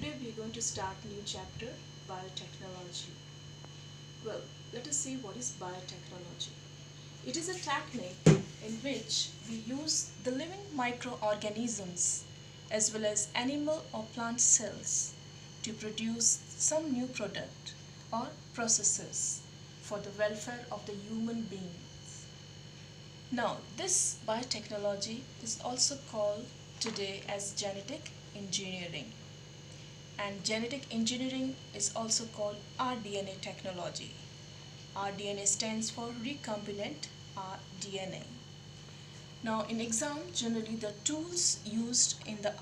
Today we are going to start a new chapter, biotechnology. Well, let us see what is biotechnology. It is a technique in which we use the living microorganisms as well as animal or plant cells to produce some new product or processes for the welfare of the human beings. Now, this biotechnology is also called today as genetic engineering. And genetic engineering is also called rDNA technology. rDNA stands for recombinant rDNA. Now in exam, generally the tools used in the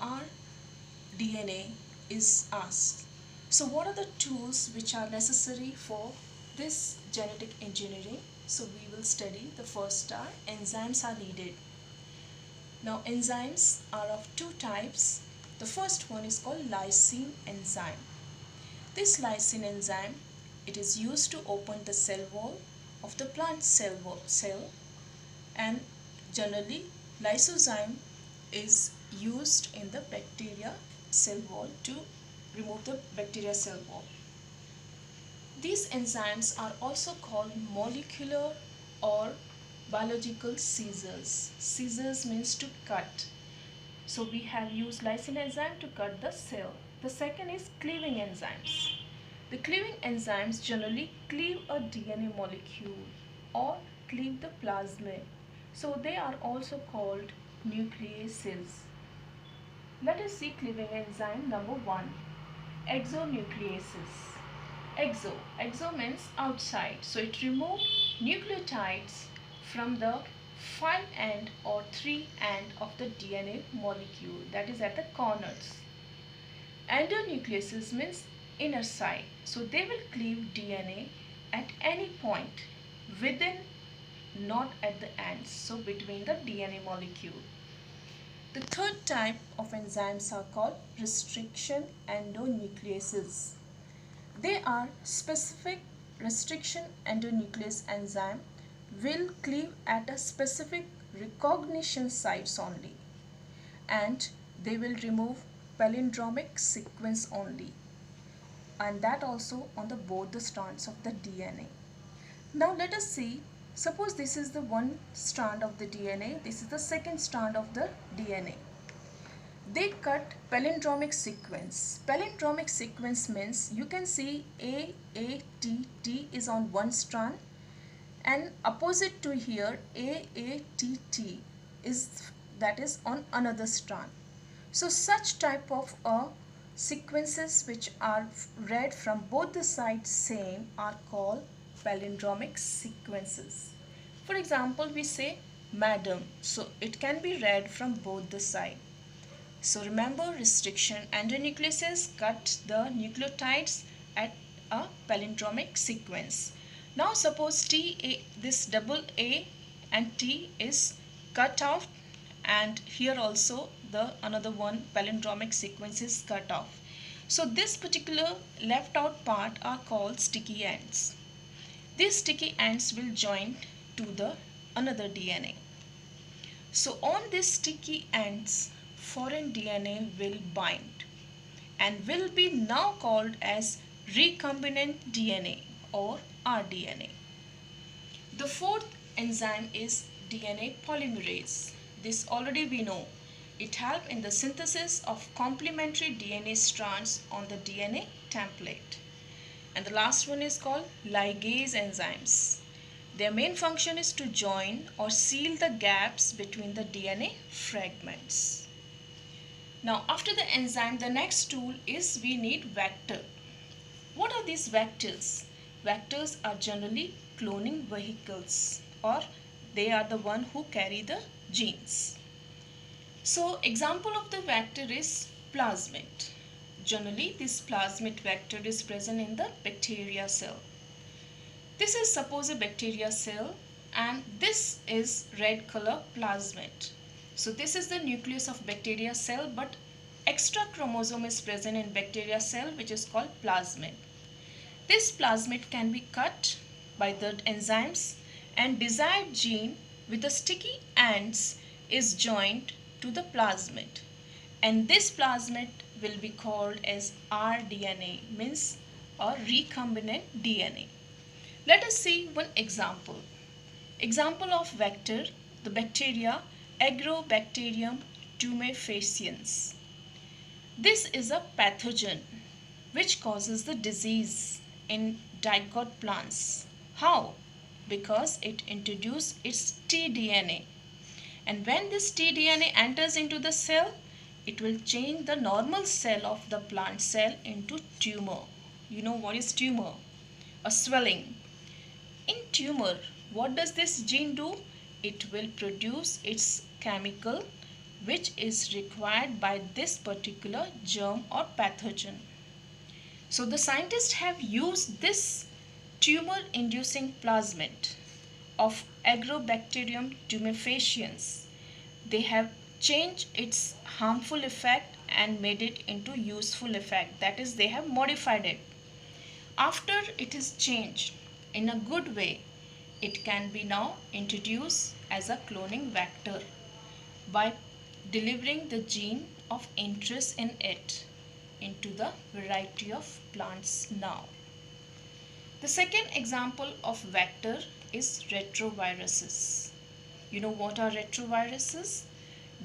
rDNA is asked. So what are the tools which are necessary for this genetic engineering? So we will study the first are enzymes are needed. Now enzymes are of two types. The first one is called lysine enzyme. This lysine enzyme, it is used to open the cell wall of the plant cell, and generally lysozyme is used in the bacteria cell wall to remove the bacteria cell wall. These enzymes are also called molecular or biological scissors. Scissors means to cut. So we have used lysine enzyme to cut the cell. The second is cleaving enzymes. The cleaving enzymes generally cleave a DNA molecule or cleave the plasmid. So they are also called nucleases. Let us see cleaving enzyme number 1. Exonucleases. Exo means outside. So it removes nucleotides from the 5' or 3' of the DNA molecule, that is at the corners. Endonucleases means inner side. So they will cleave DNA at any point within, not at the ends, so between the DNA molecule. The third type of enzymes are called restriction endonucleases. They are specific restriction endonuclease enzyme will cleave at a specific recognition sites only, and they will remove palindromic sequence only, and that also on the both the strands of the DNA. Now let us see, suppose this is the one strand of the DNA, this is the second strand of the DNA. They cut palindromic sequence. Palindromic sequence means you can see A, T, T is on one strand, and opposite to here A, T, T is, that is on another strand. So such type of sequences which are read from both the sides same are called palindromic sequences. For example, we say madam, so it can be read from both the sides. So remember, restriction endonucleases cut the nucleotides at a palindromic sequence. Now suppose this double A and T is cut off, and here also the another one palindromic sequence is cut off. So this particular left out part are called sticky ends. These sticky ends will join to the another DNA. So on these sticky ends, foreign DNA will bind and will be now called as recombinant DNA or rDNA. The fourth enzyme is DNA polymerase. This already we know. It helps in the synthesis of complementary DNA strands on the DNA template. And the last one is called ligase enzymes. Their main function is to join or seal the gaps between the DNA fragments. Now after the enzyme, the next tool is we need vector. What are these vectors? Vectors are generally cloning vehicles, or they are the one who carry the genes. So example of the vector is plasmid. Generally this plasmid vector is present in the bacteria cell. This is suppose a bacteria cell, and this is red color plasmid. So this is the nucleus of bacteria cell, but extra chromosome is present in bacteria cell which is called plasmid. This plasmid can be cut by the enzymes, and desired gene with the sticky ends is joined to the plasmid, and this plasmid will be called as rDNA, means or recombinant DNA. Let us see one example. Example of vector, the bacteria Agrobacterium tumefaciens. This is a pathogen which causes the disease in dicot plants. How? Because it introduces its tDNA. And when this tDNA enters into the cell, it will change the normal cell of the plant cell into tumor. You know what is tumor? A swelling. In tumor, what does this gene do? It will produce its chemical which is required by this particular germ or pathogen. So the scientists have used this tumor inducing plasmid of Agrobacterium tumefaciens. They have changed its harmful effect and made it into useful effect. That is, they have modified it. After it is changed in a good way, it can be now introduced as a cloning vector by delivering the gene of interest in it into the variety of plants now. The second example of vector is retroviruses. You know what are retroviruses?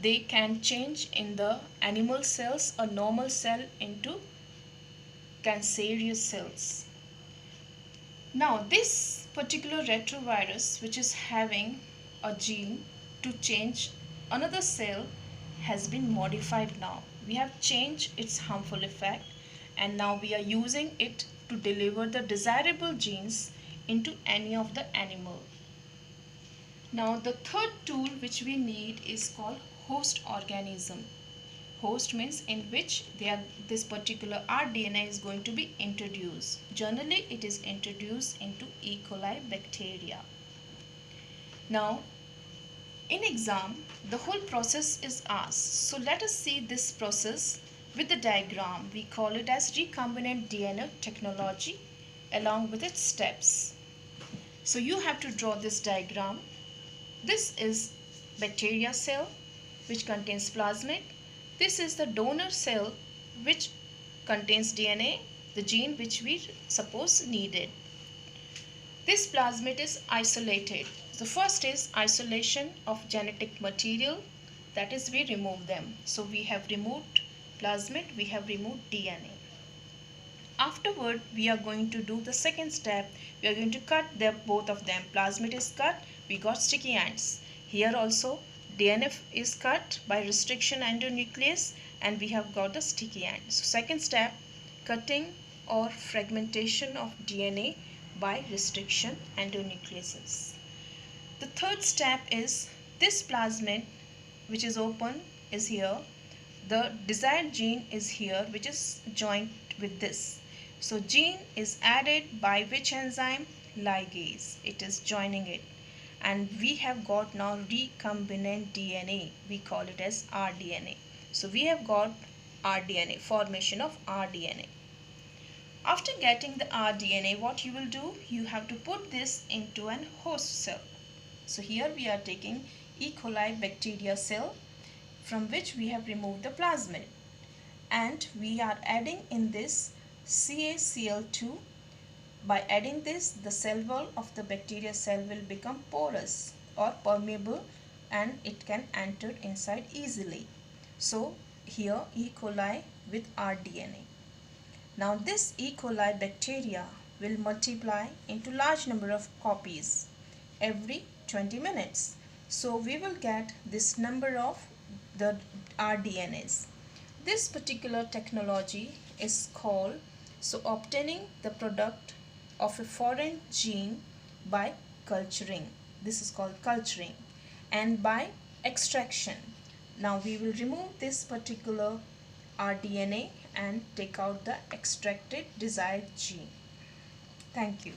They can change in the animal cells a normal cell into cancerous cells. Now this particular retrovirus, which is having a gene to change another cell, has been modified now. We have changed its harmful effect and now we are using it to deliver the desirable genes into any of the animal. Now the third tool which we need is called host organism. Host means in which this particular rDNA is going to be introduced. Generally it is introduced into E. coli bacteria. Now in exam the whole process is asked. So let us see this process with the diagram. We call it as recombinant DNA technology along with its steps. So you have to draw this diagram. This is bacteria cell which contains plasmid. This is the donor cell which contains DNA, the gene which we suppose needed. This plasmid is isolated. The first is isolation of genetic material, that is we remove them. So we have removed plasmid, we have removed DNA. Afterward we are going to do the second step. We are going to cut both of them. Plasmid is cut, we got sticky ends. Here also DNA is cut by restriction endonuclease and we have got the sticky end. So second step, cutting or fragmentation of DNA by restriction endonucleases. The third step is this plasmid which is open is here. The desired gene is here which is joined with this. So gene is added by which enzyme? Ligase. It is joining it. And we have got now recombinant DNA. We call it as rDNA. So we have got rDNA, formation of rDNA. After getting the rDNA, what you will do? You have to put this into an host cell. So here we are taking E. coli bacteria cell from which we have removed the plasmid. And we are adding in this CaCl2. By adding this, the cell wall of the bacteria cell will become porous or permeable and it can enter inside easily. So here E. coli with rDNA. Now this E. coli bacteria will multiply into large number of copies every 20 minutes. So we will get this number of the rDNAs. This particular technology is called obtaining the product of a foreign gene by culturing. This is called culturing, and by extraction. Now we will remove this particular rDNA and take out the extracted desired gene. Thank you.